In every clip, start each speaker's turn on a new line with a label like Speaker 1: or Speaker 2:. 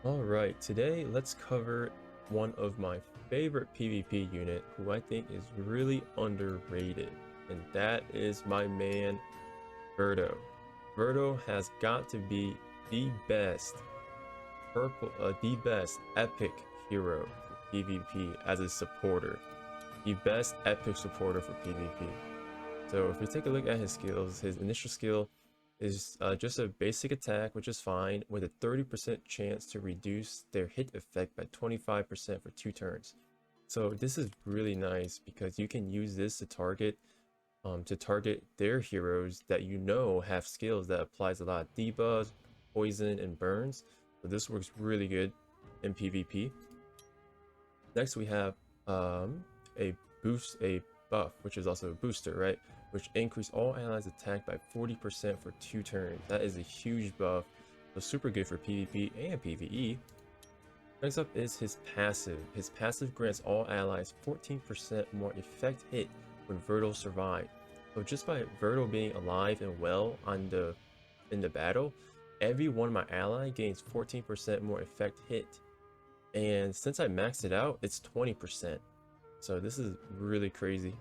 Speaker 1: Alright, today let's cover one of my favorite PvP unit who I think is really underrated, and that is my man Verto. Verto has got to be the best the best epic hero for PvP as a supporter. The best epic supporter for PvP. So if we take a look at his skills, his initial skill is just a basic attack, which is fine, with a 30% chance to reduce their hit effect by 25% for 2 turns. So this is really nice because you can use this to target their heroes that you know have skills that applies a lot of debuffs, poison, and burns. So this works really good in PvP. Next we have a buff, which is also a booster, right? Which increase all allies attack by 40% for 2 turns. That is a huge buff. So super good for PvP and PvE. Next up is his passive. His passive grants all allies 14% more effect hit when Verto survive. So just by Verto being alive and well in the battle, every one of my ally gains 14% more effect hit. And since I maxed it out, it's 20%. So this is really crazy.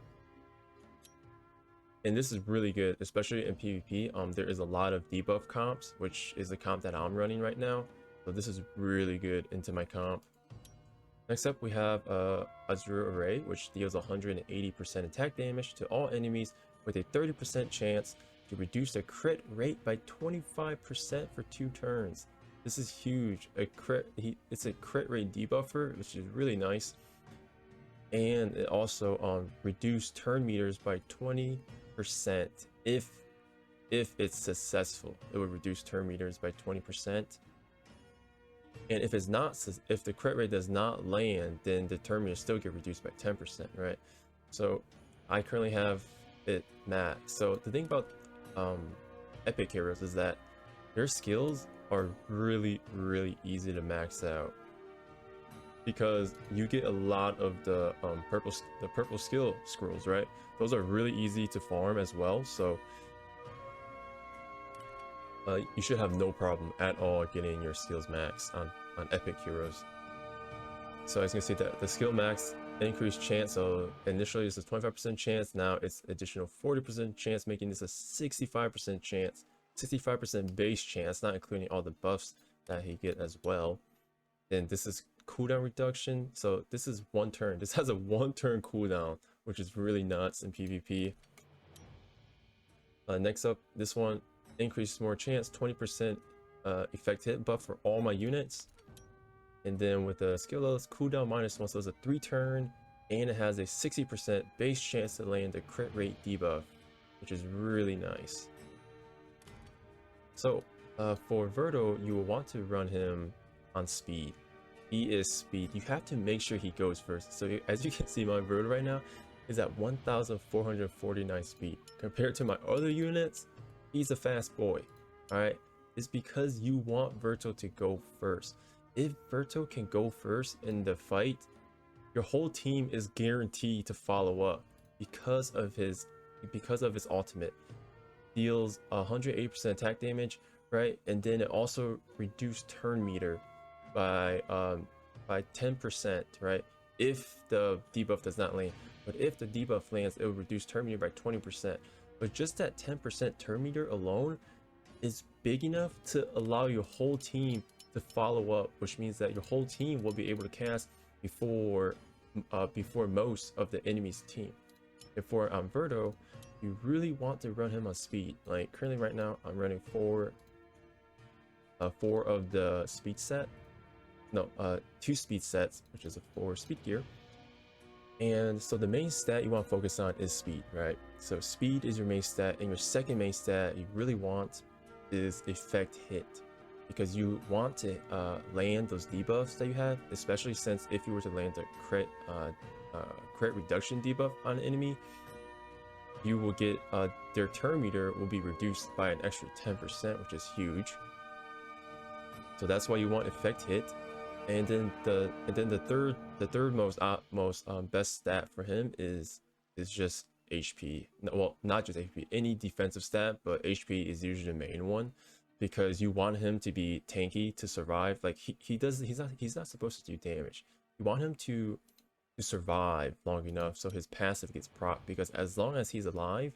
Speaker 1: And this is really good, especially in PvP. There is a lot of debuff comps, which is the comp that I'm running right now. So this is really good into my comp. Next up, we have Azure Array, which deals 180% attack damage to all enemies with a 30% chance to reduce the crit rate by 25% for 2 turns. This is huge. It's a crit rate debuffer, which is really nice. And it also reduced turn meters by 20% if it's successful. It would reduce turn meters by 20%. And if the crit rate does not land, then the turn meters still get reduced by 10%, right? So I currently have it max. So the thing about epic heroes is that their skills are really easy to max out, because you get a lot of the purple skill scrolls, right? Those are really easy to farm as well, so you should have no problem at all getting your skills max on epic heroes. So as you can see, that the skill max increased chance, so initially it's a 25% chance, now it's additional 40% chance, making this a 65% chance, 65% base chance, not including all the buffs that he get as well. Then this is cooldown reduction, so this is 1 turn. This has a 1 turn cooldown, which is really nuts in PvP. Next up, this one increases more chance, 20% effect hit buff for all my units. And then with the skill level, it's cooldown -1, so it's a 3 turn, and it has a 60% base chance to land a crit rate debuff, which is really nice. So for Verto, you will want to run him on speed. He is speed. You have to make sure he goes first. So as you can see, my Verto right now is at 1449 speed. Compared to my other units, he's a fast boy. Alright? It's because you want Verto to go first. If Verto can go first in the fight, your whole team is guaranteed to follow up because of his ultimate. Deals 180% attack damage, right? And then it also reduced turn meter by 10%, right? If the debuff does not land. But if the debuff lands, it will reduce turn meter by 20%. But just that 10% turn meter alone is big enough to allow your whole team to follow up, which means that your whole team will be able to cast before most of the enemy's team. And for Verto, you really want to run him on speed. Like currently right now, I'm running 4 of the speed set. No, 2 speed sets, which is a 4 speed gear. And so the main stat you want to focus on is speed, right? So speed is your main stat, and your second main stat you really want is effect hit, because you want to land those debuffs that you have, especially since if you were to land a crit reduction debuff on an enemy, you will get their turn meter will be reduced by an extra 10%, which is huge. So that's why you want effect hit. And then the third most best stat for him is just HP. No, well, not just HP, any defensive stat, but HP is usually the main one. because you want him to be tanky to survive. Like he's not supposed to do damage. You want him to survive long enough so his passive gets proc, because as long as he's alive,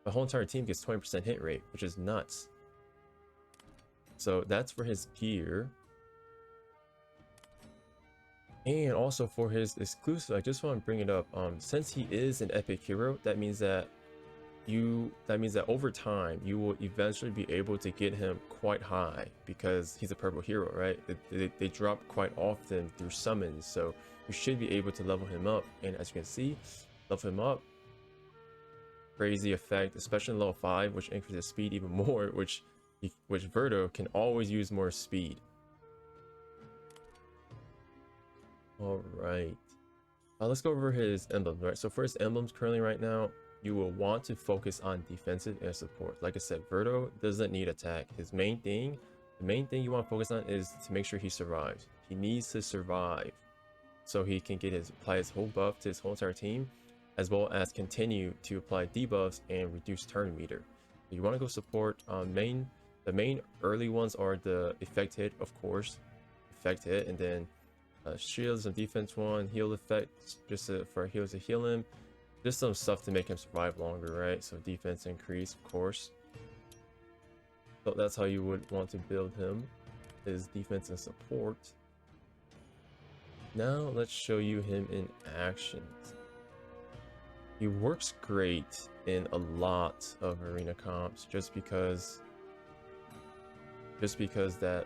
Speaker 1: the whole entire team gets 20% hit rate, which is nuts. So that's for his gear. And also for his exclusive, I just want to bring it up. Since he is an epic hero, that means that over time you will eventually be able to get him quite high, because he's a purple hero, right? They drop quite often through summons, so you should be able to level him up. And as you can see, level him up, crazy effect, especially in level 5, which increases speed even more, which Verdo can always use more speed. All right, let's go over his emblems. Right, so for his emblems currently right now, you will want to focus on defensive and support. Like I said, Verdo doesn't need attack. The main thing you want to focus on is to make sure he survives. He needs to survive so he can apply his whole buff to his whole entire team, as well as continue to apply debuffs and reduce turn meter. So you want to go support. The main early ones are the effect hit, of course, effect hit, and then shields and defense one, heal effect, just for heals to heal him. Just some stuff to make him survive longer, right? So defense increase, of course. So that's how you would want to build him, is defense and support. Now let's show you him in action. He works great in a lot of arena comps, just because that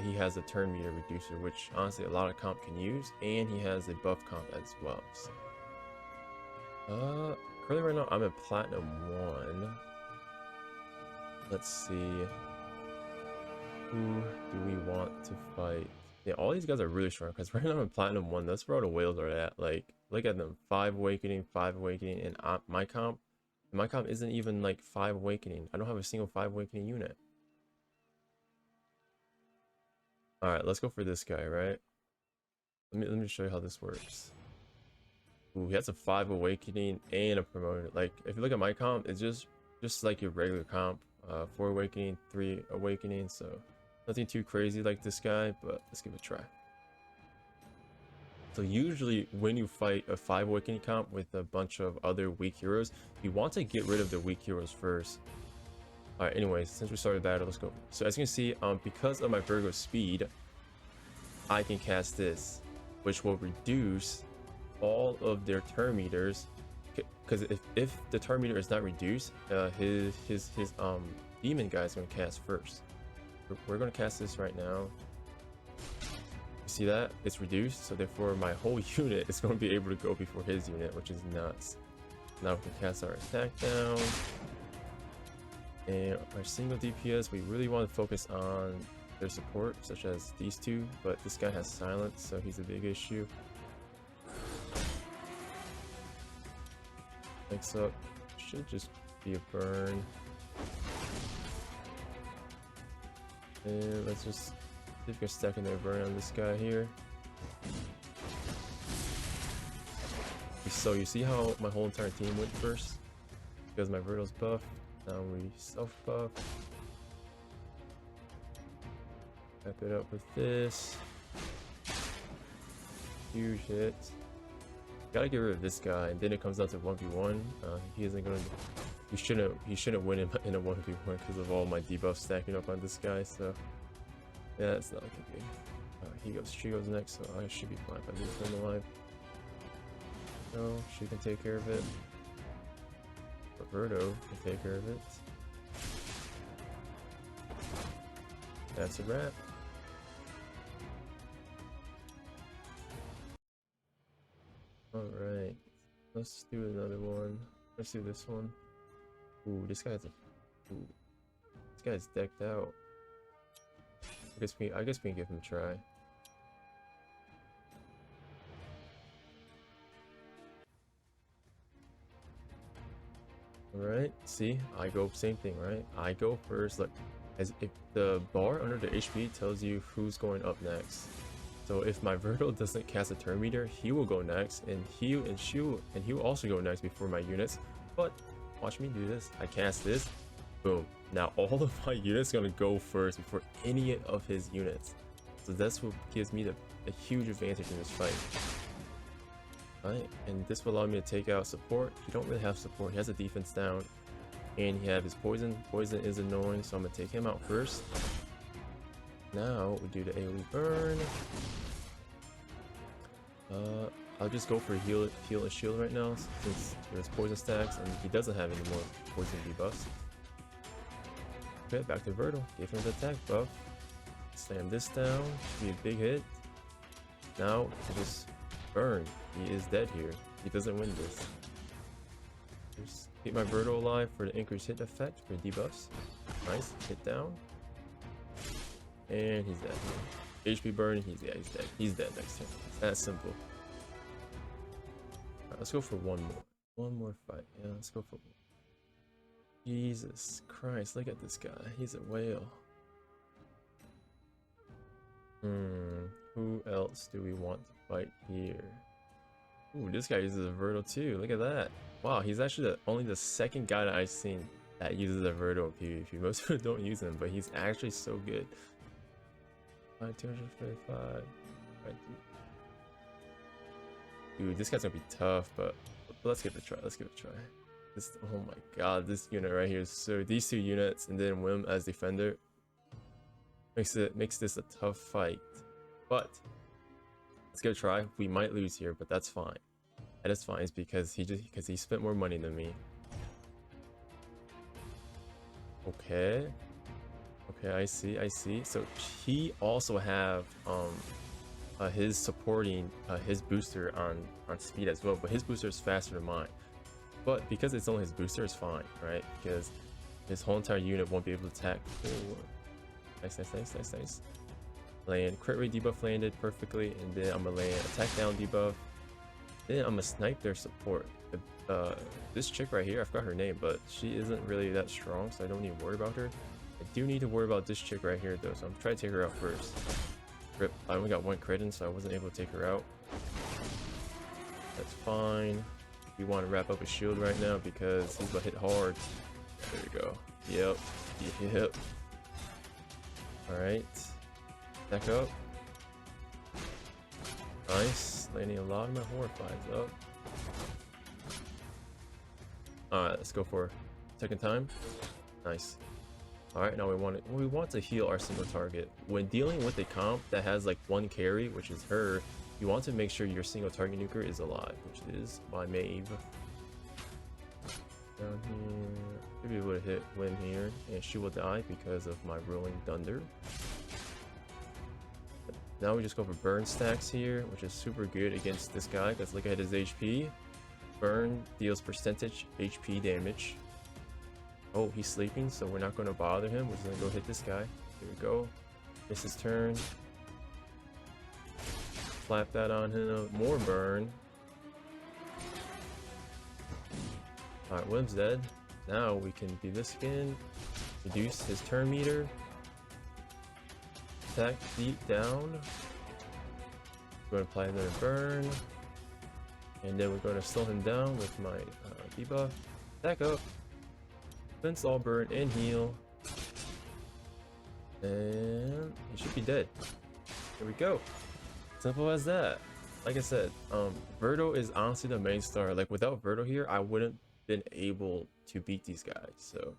Speaker 1: he has a turn meter reducer, which honestly a lot of comp can use, and he has a buff comp as well. So currently right now I'm at Platinum 1. Let's see, who do we want to fight? Yeah, all these guys are really strong, because right now I'm at Platinum 1. That's where all the whales are at. Like, look at them, 5 awakening, and my comp isn't even like 5 awakening. I don't have a single 5 awakening unit. All right, let's go for this guy, right? Let me show you how this works. Ooh, he has a 5 awakening and a promoter. Like, if you look at my comp, it's just like your regular comp. 4 awakening, 3 awakening, so nothing too crazy like this guy, but let's give it a try. So usually when you fight a 5 awakening comp with a bunch of other weak heroes, you want to get rid of the weak heroes first. All right, anyways, since we started battle, let's go. So as you can see, because of my Virgo speed, I can cast this, which will reduce all of their turn meters, because if the turn meter is not reduced, his demon guy is going to cast first. We're going to cast this right now. You see that? It's reduced, so therefore my whole unit is going to be able to go before his unit, which is nuts. Now we can cast our attack down. And our single DPS, we really want to focus on their support, such as these two, but this guy has silence, so he's a big issue. Next up should just be a burn. And let's just see if we can stack another burn on this guy here. So you see how my whole entire team went first? Because my Verdo's buff. Now we self-buff. Wrap it up with this. Huge hit. Gotta get rid of this guy, and then it comes down to 1v1. He isn't gonna. He shouldn't win in a 1v1 because of all my debuffs stacking up on this guy. So yeah, it's not looking good. She goes next, so I should be fine if I leave him alive. No, she can take care of it. Roberto can take care of it. That's a wrap. Alright, let's do another one. Let's do this one. Ooh, this guy's decked out. I guess we can give him a try. Alright, see, I go same thing, right? I go first. Look, as if the bar under the HP tells you who's going up next. So if my Verdo doesn't cast a turn meter, he will go next, and he will also go next before my units. But watch me do this. I cast this, Boom. Now all of my units are gonna go first before any of his units. So that's what gives me a huge advantage in this fight. Right, and this will allow me to take out support. He don't really have support. He has a defense down, and he has his poison. Poison is annoying, so I'm gonna take him out first. Now we do the AoE burn. I'll just go for heal and shield right now since there's poison stacks and he doesn't have any more poison debuffs. Okay, back to Verto. Give him the attack buff. Slam this down. Should be a big hit. Now just burn. He is dead here. He doesn't win this. Just keep my Verto alive for the increased hit effect for debuffs. Nice. Hit down. And he's dead. HP burn. He's dead. He's dead next turn. It's that simple. Alright, let's go for one more. One more fight. Yeah, let's go for one. Jesus Christ, look at this guy. He's a whale. Who else do we want to fight here? Ooh, this guy uses a Verto too. Look at that. Wow, he's actually only the second guy that I've seen that uses a Verto in PvP. Most people don't use him, but he's actually so good. 245. Dude, this guy's gonna be tough, but let's give it a try. Let's give it a try. This, oh my god, this unit right here is so. These two units and then Wim as defender makes this a tough fight. But let's give it a try. We might lose here, but that's fine. That is fine. It's because he spent more money than me. Okay. Okay, I see. So he also have his supporting his booster on speed as well, but his booster is faster than mine. But because it's only his booster, it's fine, right? Because his whole entire unit won't be able to attack. Ooh. Nice. Land crit rate debuff landed perfectly, and then I'm gonna land attack down debuff. Then I'm gonna snipe their support. This chick right here, I forgot her name, but she isn't really that strong, so I don't need to worry about her. I do need to worry about this chick right here though, so I'm trying to take her out first. Rip, I only got one crit in, so I wasn't able to take her out. That's fine. We want to wrap up a shield right now because he's gonna hit hard. There we go. Yep. Alright. Back up. Nice. Landing a lot of my horrifies up. Alright, let's go for second time. Nice. Alright, now we want to heal our single target. When dealing with a comp that has like one carry, which is her, you want to make sure your single target nuker is alive, which is my Maeve. Down here, should be able to hit Win here, and she will die because of my Rolling Thunder. Now we just go for burn stacks here, which is super good against this guy because look at his HP. Burn deals percentage HP damage. Oh, he's sleeping, so we're not going to bother him. We're just going to go hit this guy. Here we go. Miss his turn. Slap that on him. More burn. Alright, Wim's dead. Now we can do this again. Reduce his turn meter. Attack deep down. We're going to apply another burn. And then we're going to slow him down with my debuff. Attack up. Fence all burn and heal. And he should be dead. Here we go. Simple as that. Like I said, Verto is honestly the main star. Like without Verto here, I wouldn't been able to beat these guys. So,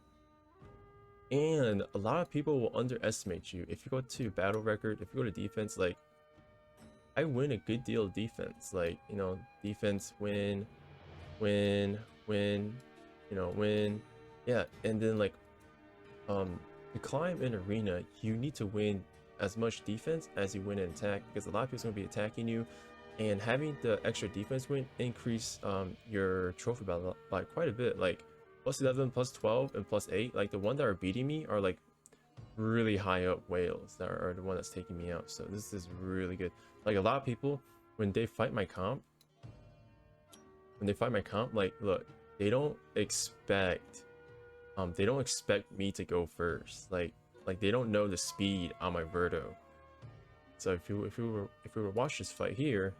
Speaker 1: and a lot of people will underestimate you. If you go to battle record, if you go to defense, like I win a good deal of defense. Like, you know, defense win, yeah. And then like to climb an arena, you need to win as much defense as you win in attack, because a lot of people are going to be attacking you, and having the extra defense win increase your trophy battle by quite a bit, like plus 11, plus 12, and plus 8. Like the one that are beating me are like really high up whales that are the one that's taking me out. So this is really good. Like a lot of people, when they fight my comp, like look, they don't expect me to go first. Like they don't know the speed on my Verto. So if we were to watch this fight here,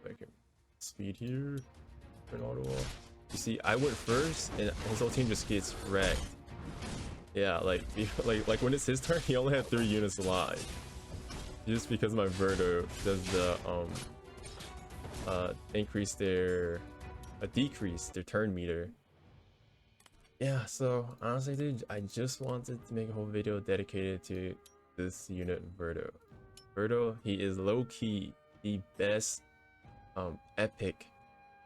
Speaker 1: like speed here, turn auto off. You see, I went first, and his whole team just gets wrecked. Yeah, like when it's his turn, he only had 3 units alive. Just because my Verdo does the decrease their turn meter. Yeah, so honestly, dude, I just wanted to make a whole video dedicated to this unit, Verdo. Verdo, he is low-key the best epic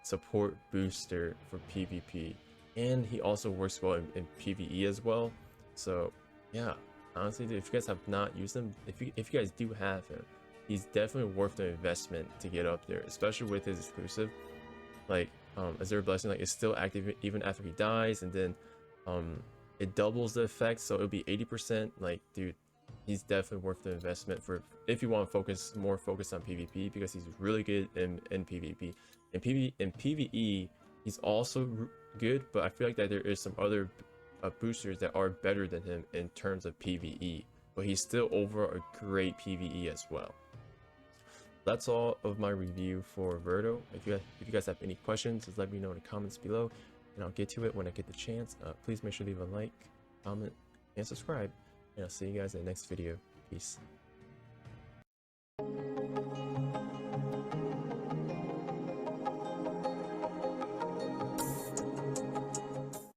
Speaker 1: support booster for PvP, and he also works well in PvE as well. So yeah, honestly, dude, if you guys have not used him, if you guys do have him, he's definitely worth the investment to get up there, especially with his exclusive. Like Azure Blessing, like, it's still active even after he dies, and then it doubles the effect, so it'll be 80%. Like, dude, he's definitely worth the investment for if you want to focus on PvP, because he's really good in PvP. In PvE, he's also good, but I feel like that there is some other boosters that are better than him in terms of PvE, but he's still over a great PvE as well. That's all of my review for Verdo. If you guys have any questions, just let me know in the comments below, and I'll get to it when I get the chance. Please make sure to leave a like, comment, and subscribe, and I'll see you guys in the next video. Peace.